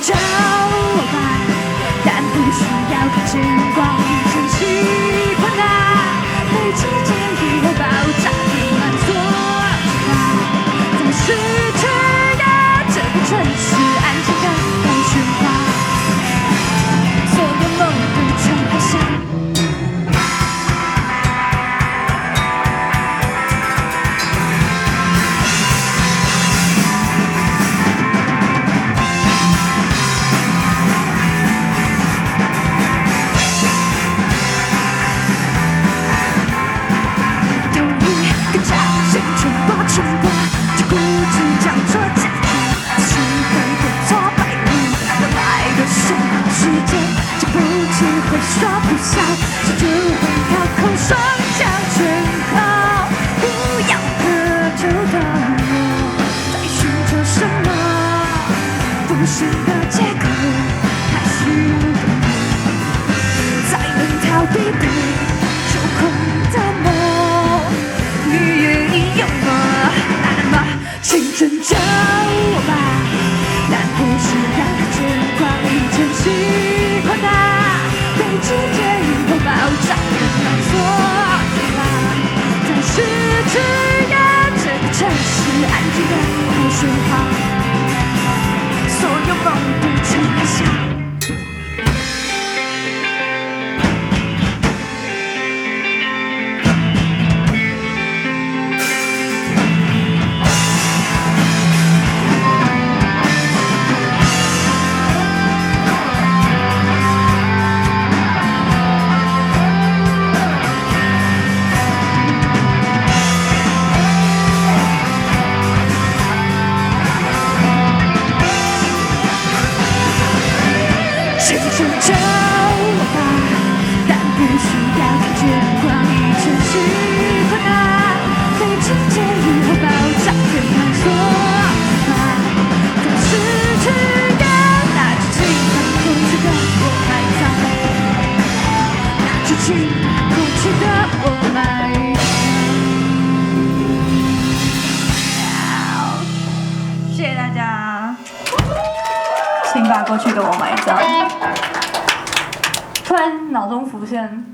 找我吧，但不需要看见光，真喜欢它。被季节以后爆炸填满所有它，总是去呀，这个城市安静的很喧哗，所有梦都成幻想。就固执讲着假话，是非对错摆路，等爱的神世界，经不起会说不笑，是就会靠口双脚全靠，不要渴求的我，在寻求什么？不幸的借口，还是才能逃避被触控的梦？你愿意有吗？青春找我吧，但不是让它见光，一真喜欢它。被季节以后爆炸填满所有它，在失去呀，这个城市安静的不喧哗，所有梦都成幻想。青春找我吧，但不需要看见光，一真喜欢它。被季节以后爆炸填满所有它，总失去呀，那只轻弹过去的我埋葬，那只轻弹过去的我埋葬。谢谢大家。请把过去的我埋葬。突然脑中浮现